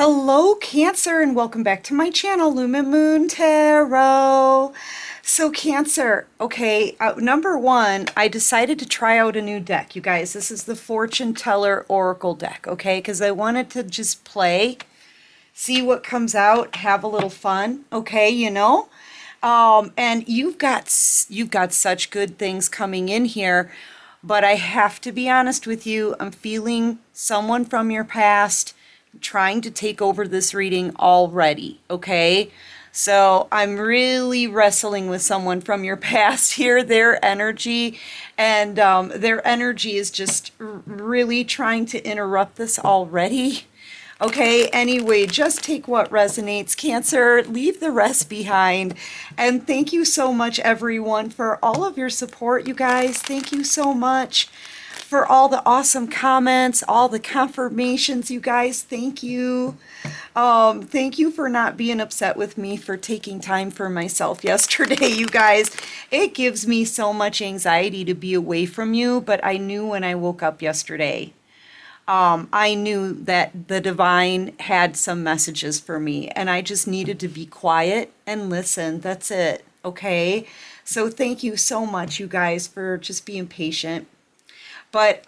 Hello, Cancer, and welcome back to my channel, Lumen Moon Tarot. So, Cancer, okay, number one, I decided to try out a new deck. You guys, this is the Fortune Teller Oracle deck, okay? Because I wanted to just play, see what comes out, have a little fun, okay, And you've got such good things coming in here, but I have to be honest with you, I'm feeling someone from your past trying to take over this reading already, okay? So I'm really wrestling with someone from your past here, their energy, and their energy is just really trying to interrupt this already. Okay, anyway, just take what resonates, Cancer, leave the rest behind. And thank you so much, everyone, for all of your support, you guys. Thank you so much for all the awesome comments, all the confirmations, you guys. Thank you. Thank you for not being upset with me for taking time for myself yesterday, you guys. It gives me so much anxiety to be away from you, but I knew when I woke up yesterday, I knew that the divine had some messages for me, and I just needed to be quiet and listen. That's it, okay? So thank you so much, you guys, for just being patient. But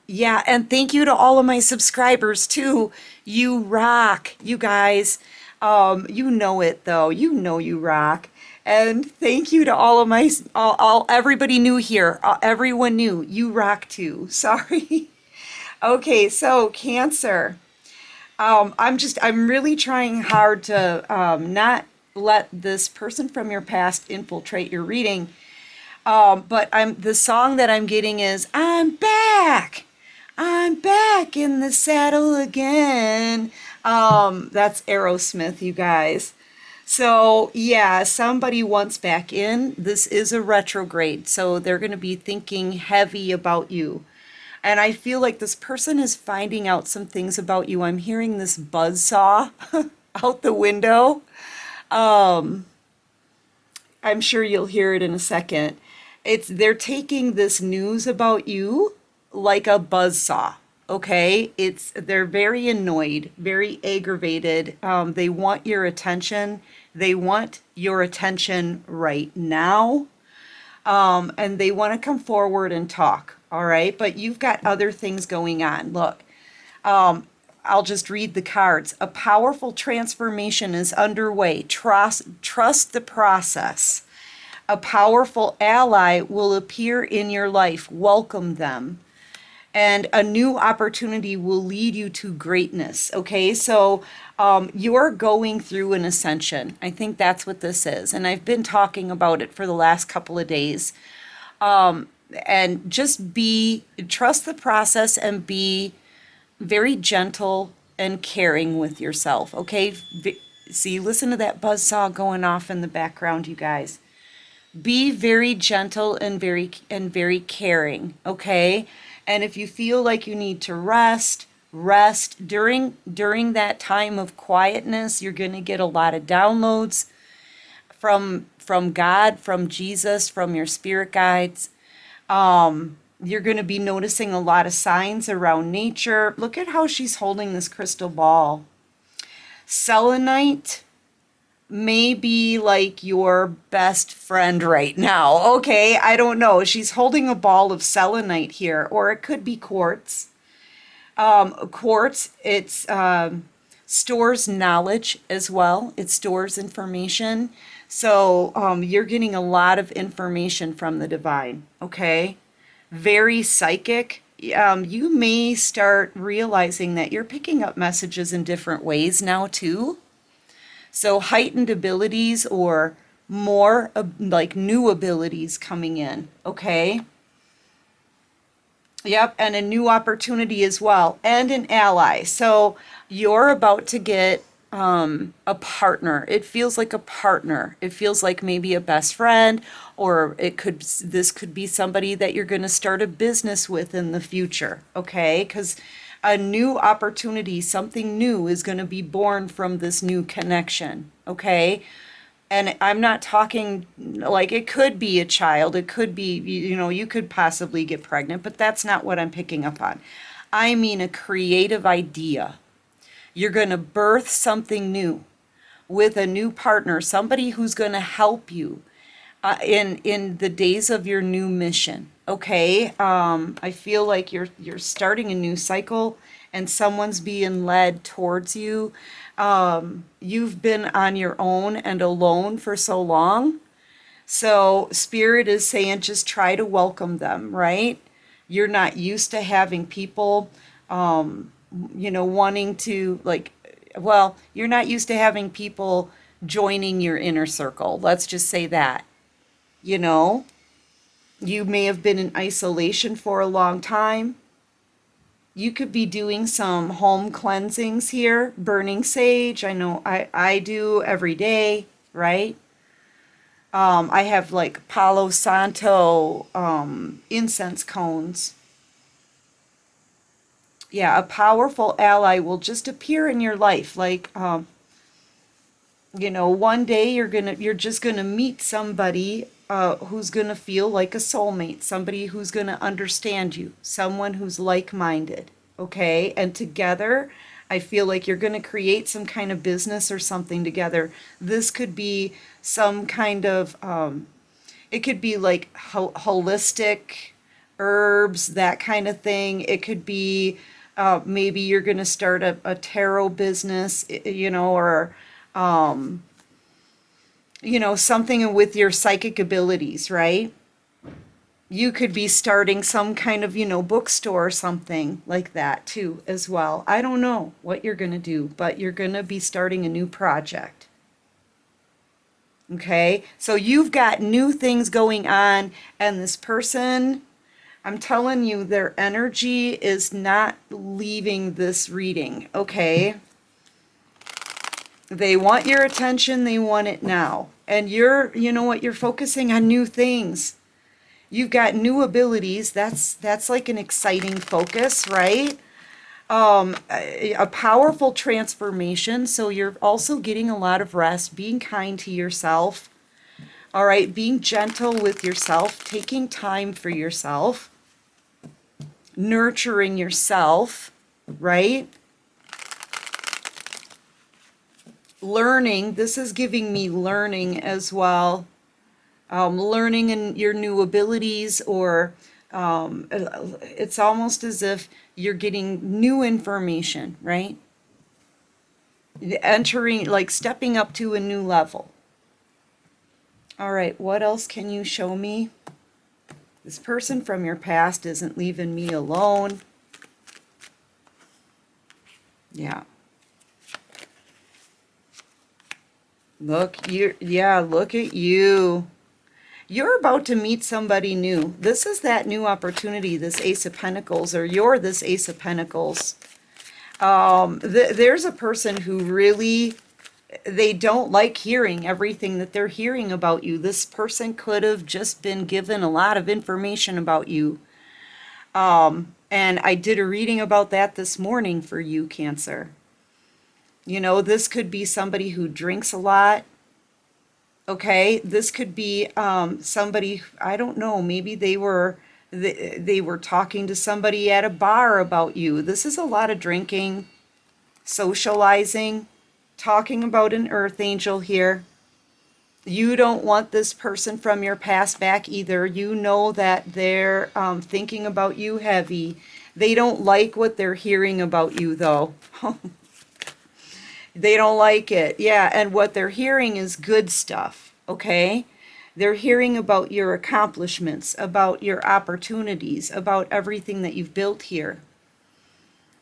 yeah, and thank you to all of my subscribers too. You rock, you guys. You know it though. You know you rock. And thank you to all of my everybody new here. Everyone new. You rock too. Sorry. Okay, so Cancer. I'm really trying hard to not let this person from your past infiltrate your reading. But the song that I'm getting is I'm back. I'm back in the saddle again. That's Aerosmith, you guys. So yeah, somebody wants back in. This is a retrograde, so they're going to be thinking heavy about you. And I feel like this person is finding out some things about you. I'm hearing this buzz saw out the window. I'm sure you'll hear it in a second. They're taking this news about you like a buzzsaw, okay? They're very annoyed, very aggravated. They want your attention. They want your attention right now. And they want to come forward and talk, all right? But you've got other things going on. Look, I'll just read the cards. A powerful transformation is underway. Trust the process. A powerful ally will appear in your life. Welcome them. And a new opportunity will lead you to greatness. Okay, so you're going through an ascension. I think that's what this is. And I've been talking about it for the last couple of days. And just trust the process and be very gentle and caring with yourself. Okay, see, listen to that buzzsaw going off in the background, you guys. Be very gentle and very caring, okay? And if you feel like you need to rest during that time of quietness. You're going to get a lot of downloads from God, from Jesus, from your spirit guides. You're going to be noticing a lot of signs around nature. Look at how she's holding this crystal ball. Selenite may be like your best friend right now. Okay, I don't know. She's holding a ball of selenite here, or it could be quartz. Quartz, it stores knowledge as well. It stores information. So you're getting a lot of information from the divine, okay? Very psychic. You may start realizing that you're picking up messages in different ways now too. So heightened abilities or more like new abilities coming in, okay? Yep, and a new opportunity as well, and an ally. So you're about to get a partner. It feels like a partner. It feels like maybe a best friend, or this could be somebody that you're going to start a business with in the future, okay? Because a new opportunity, something new is going to be born from this new connection, okay? And I'm not talking like it could be a child, it could be, you could possibly get pregnant, but that's not what I'm picking up on. I mean a creative idea. You're going to birth something new with a new partner, somebody who's going to help you in the days of your new mission. Okay, I feel like you're starting a new cycle, and someone's being led towards you. You've been on your own and alone for so long. So Spirit is saying just try to welcome them, right? You're not used to having people, wanting to like, well, you're not used to having people joining your inner circle. Let's just say that, you know, you may have been in isolation for a long time. You could be doing some home cleansings here, burning sage. I know I do every day, right? I have like Palo Santo incense cones. Yeah, a powerful ally will just appear in your life. Like, one day you're just gonna meet somebody who's gonna feel like a soulmate, somebody who's gonna understand you, someone who's like-minded. Okay, and together, I feel like you're gonna create some kind of business or something together. This could be some kind of it could be like holistic herbs, that kind of thing. It could be maybe you're going to start a tarot business, or something with your psychic abilities, right? You could be starting some kind of, bookstore or something like that too, as well. I don't know what you're going to do, but you're going to be starting a new project. Okay, so you've got new things going on, and this person, I'm telling you, their energy is not leaving this reading, okay? They want your attention, they want it now. And you know what, you're focusing on new things. You've got new abilities, that's like an exciting focus, right? A powerful transformation. So you're also getting a lot of rest, being kind to yourself. All right, being gentle with yourself, taking time for yourself, nurturing yourself, right? Learning, this is giving me learning as well. Learning in your new abilities, or it's almost as if you're getting new information, right? Entering, like stepping up to a new level. All right, what else can you show me? This person from your past isn't leaving me alone. Yeah. Look at you. You're about to meet somebody new. This is that new opportunity, this Ace of Pentacles, or you're this Ace of Pentacles. There's a person who really, they don't like hearing everything that they're hearing about you. This person could have just been given a lot of information about you. And I did a reading about that this morning for you, Cancer. This could be somebody who drinks a lot. Okay, this could be somebody, I don't know, maybe they were talking to somebody at a bar about you. This is a lot of drinking, socializing, talking about an earth angel here. You don't want this person from your past back either. You know that they're thinking about you heavy. They don't like what they're hearing about you, though. They don't like it. Yeah, and what they're hearing is good stuff, okay? They're hearing about your accomplishments, about your opportunities, about everything that you've built here,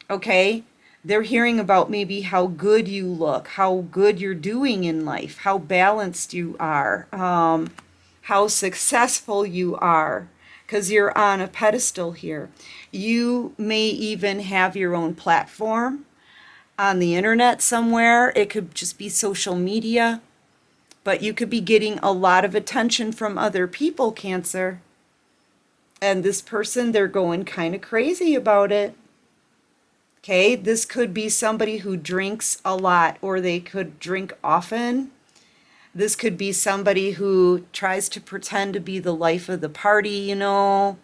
okay? They're hearing about maybe how good you look, how good you're doing in life, how balanced you are, how successful you are, because you're on a pedestal here. You may even have your own platform on the internet somewhere. It could just be social media, but you could be getting a lot of attention from other people, Cancer. And this person, they're going kind of crazy about it. Okay, this could be somebody who drinks a lot, or they could drink often. This could be somebody who tries to pretend to be the life of the party, another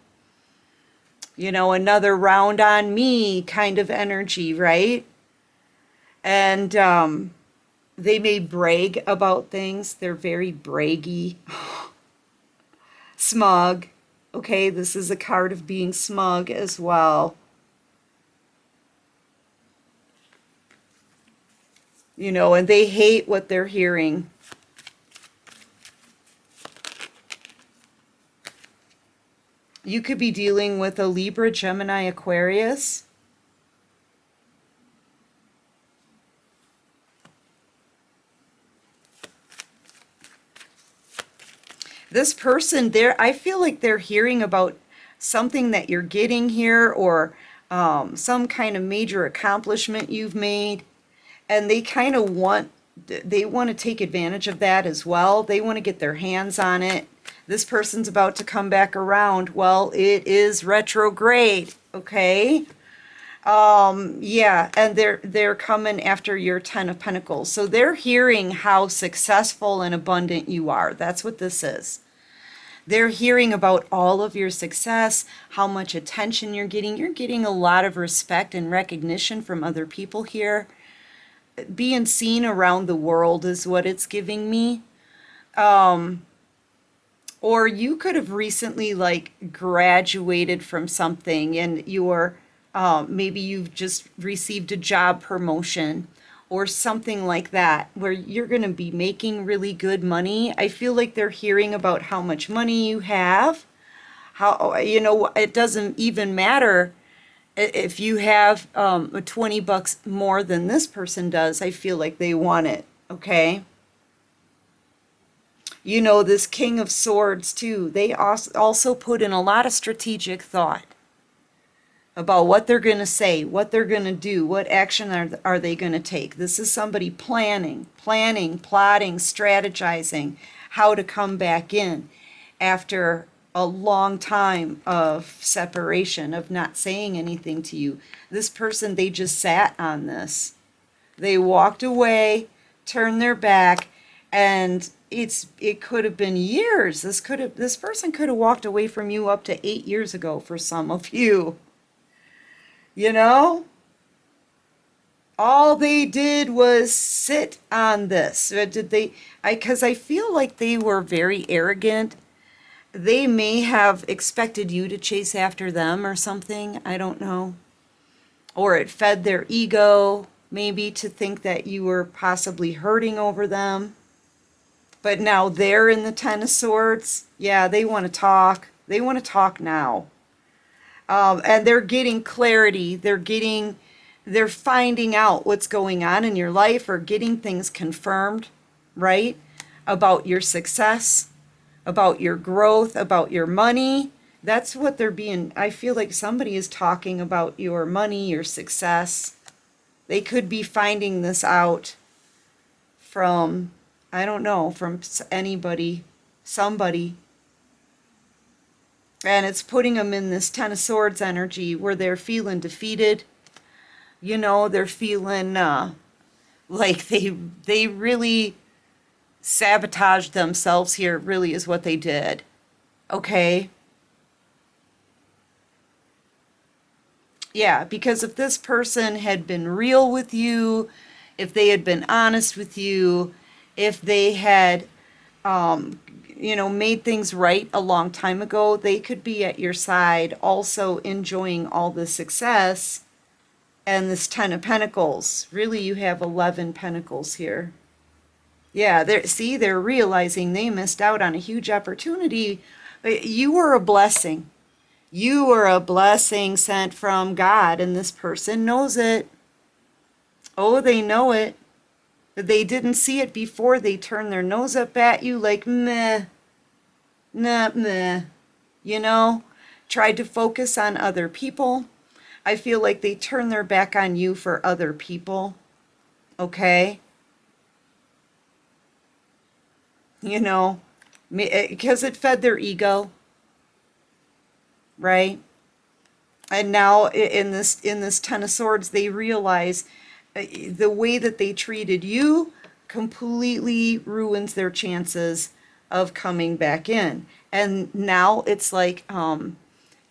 round on me kind of energy, right? And they may brag about things. They're very braggy, smug. Okay, this is a card of being smug as well. You know, and they hate what they're hearing. You could be dealing with a Libra, Gemini, Aquarius. This person, I feel like they're hearing about something that you're getting here, or some kind of major accomplishment you've made, and they kind of they want to take advantage of that as well. They want to get their hands on it. This person's about to come back around. Well, it is retrograde, okay? Yeah, and they're coming after your Ten of Pentacles. So they're hearing how successful and abundant you are. That's what this is. They're hearing about all of your success, how much attention you're getting. You're getting a lot of respect and recognition from other people here. Being seen around the world is what it's giving me. Or you could have recently like graduated from something, and maybe you've just received a job promotion or something like that, where you're going to be making really good money. I feel like they're hearing about how much money you have. How, it doesn't even matter if you have $20 more than this person does. I feel like they want it, okay? You know, this King of Swords too, they also put in a lot of strategic thought about what they're going to say, what they're going to do, what action are they going to take. This is somebody planning, plotting, strategizing how to come back in after a long time of separation, of not saying anything to you. This person, they just sat on this. They walked away, turned their back, and it could have been years. This person could have walked away from you up to 8 years ago for some of you. You know? All they did was sit on this. Because I feel like they were very arrogant. They may have expected you to chase after them or something. I don't know. Or it fed their ego, maybe, to think that you were possibly hurting over them. But now they're in the Ten of Swords. Yeah, they want to talk. They want to talk now. And they're getting clarity. They're finding out what's going on in your life, or getting things confirmed, right? About your success, about your growth, about your money. That's what I feel like somebody is talking about your money, your success. They could be finding this out from, I don't know, from anybody, somebody. And it's putting them in this Ten of Swords energy where they're feeling defeated. You know, they're feeling like they really sabotaged themselves here, really is what they did. Okay? Yeah, because if this person had been real with you, if they had been honest with you, if they had made things right a long time ago, they could be at your side also enjoying all the success and this Ten of Pentacles. Really, you have 11 Pentacles here. Yeah, they're realizing they missed out on a huge opportunity. You were a blessing. You were a blessing sent from God, and this person knows it. Oh, they know it. They didn't see it before. They turned their nose up at you like, meh, nah, meh, tried to focus on other people. I feel like they turned their back on you for other people, okay? Because it fed their ego, right? And now in this Ten of Swords, they realize the way that they treated you completely ruins their chances of coming back in. And now it's like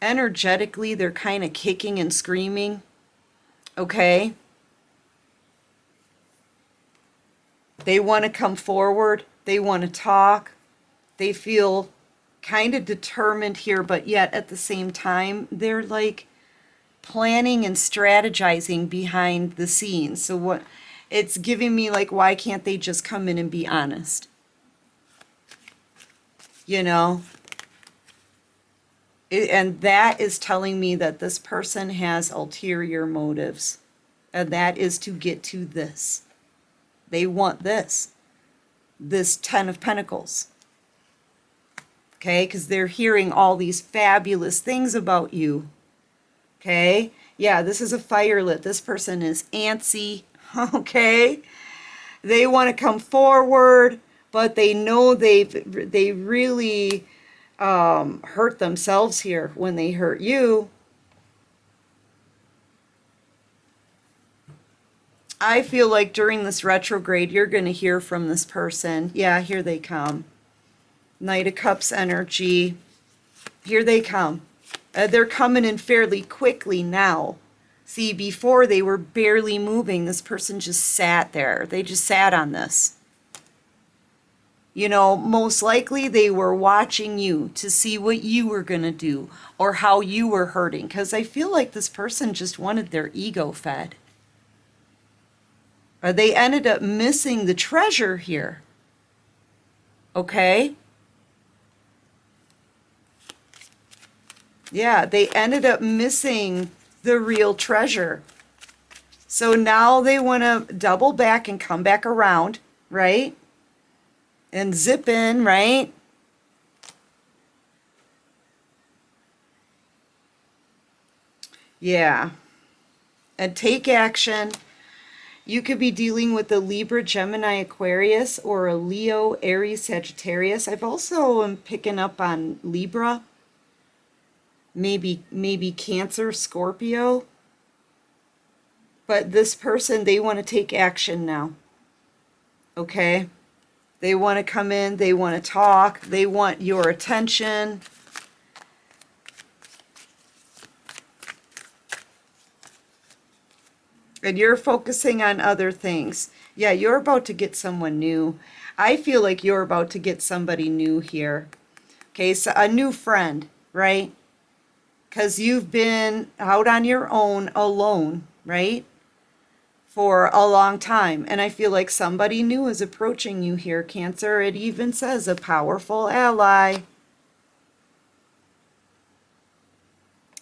energetically they're kind of kicking and screaming, okay? They want to come forward. They want to talk. They feel kind of determined here, but yet at the same time, they're like planning and strategizing behind the scenes. So what it's giving me, like, why can't they just come in and be honest? You know? And that is telling me that this person has ulterior motives. And that is to get to this. They want this. This Ten of Pentacles. Okay? Because they're hearing all these fabulous things about you. Okay? Yeah, this is a fire lit. This person is antsy. Okay? They want to come forward, but they know they really hurt themselves here when they hurt you. I feel like during this retrograde, you're going to hear from this person. Yeah, here they come. Knight of Cups energy. Here they come. They're coming in fairly quickly now. See, before they were barely moving. This person just sat there. They just sat on this. You know, most likely they were watching you to see what you were going to do or how you were hurting. Because I feel like this person just wanted their ego fed. They ended up missing the treasure here. Okay? Yeah, they ended up missing the real treasure. So now they want to double back and come back around, right? And zip in, right? Yeah. And take action. You could be dealing with a Libra, Gemini, Aquarius, or a Leo, Aries, Sagittarius. I've also am picking up on Libra. Maybe Cancer, Scorpio. But this person, they want to take action now. Okay? They want to come in, they want to talk, they want your attention. And you're focusing on other things. Yeah, you're about to get someone new. I feel like you're about to get somebody new here. Okay, so a new friend, right? Because you've been out on your own alone, right? For a long time. And I feel like somebody new is approaching you here, Cancer. It even says a powerful ally.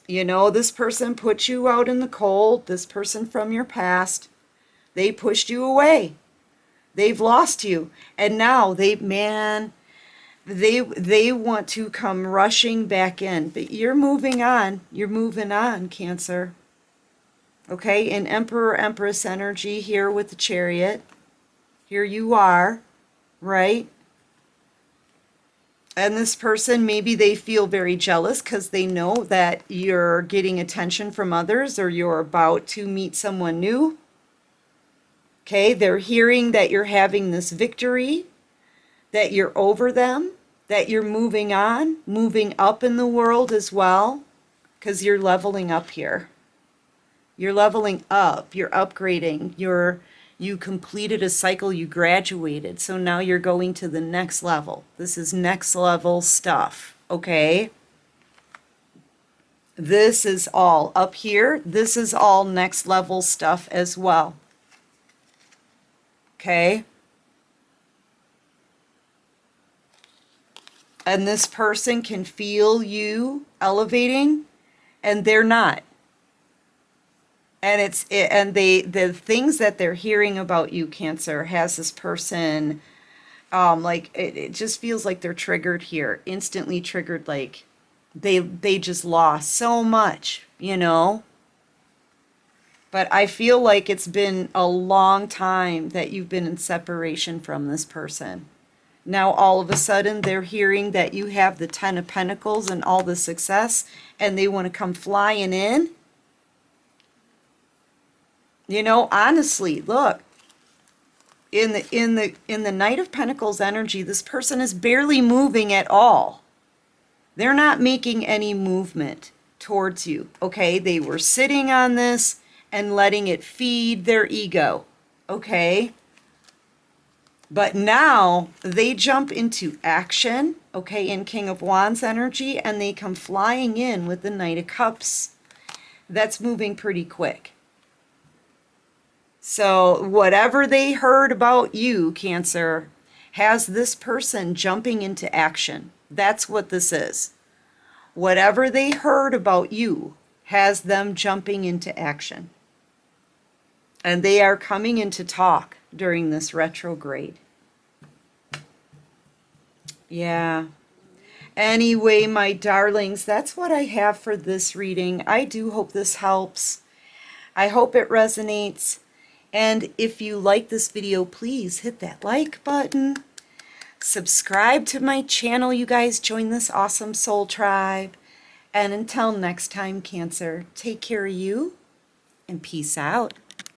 You know, this person put you out in the cold. This person from your past. They pushed you away. They've lost you. And now they want to come rushing back in. But you're moving on. You're moving on, Cancer. Okay, in Emperor, Empress energy here with the Chariot. Here you are, right? And this person, maybe they feel very jealous because they know that you're getting attention from others or you're about to meet someone new. Okay, they're hearing that you're having this victory, that you're over them, that you're moving on, moving up in the world as well, because you're leveling up here. You're leveling up, you're upgrading, you completed a cycle, you graduated, so now you're going to the next level. This is next level stuff, okay? This is all up here, this is all next level stuff as well. Okay? And this person can feel you elevating, and they're not. And the things that they're hearing about you, Cancer, has this person, like it just feels like they're triggered here, instantly triggered, like they just lost so much, you know. But I feel like it's been a long time that you've been in separation from this person. Now all of a sudden they're hearing that you have the Ten of Pentacles and all the success, and they want to come flying in. You know, honestly, look, in the Knight of Pentacles energy, this person is barely moving at all. They're not making any movement towards you, okay? They were sitting on this and letting it feed their ego, okay? But now they jump into action, okay, in King of Wands energy, and they come flying in with the Knight of Cups. That's moving pretty quick. So whatever they heard about you, Cancer, has this person jumping into action. That's what this is. Whatever they heard about you has them jumping into action. And they are coming into talk during this retrograde. Yeah. Anyway, my darlings, that's what I have for this reading. I do hope this helps. I hope it resonates. And if you like this video, please hit that like button. Subscribe to my channel, you guys. Join this awesome soul tribe. And until next time, Cancer, take care of you and peace out.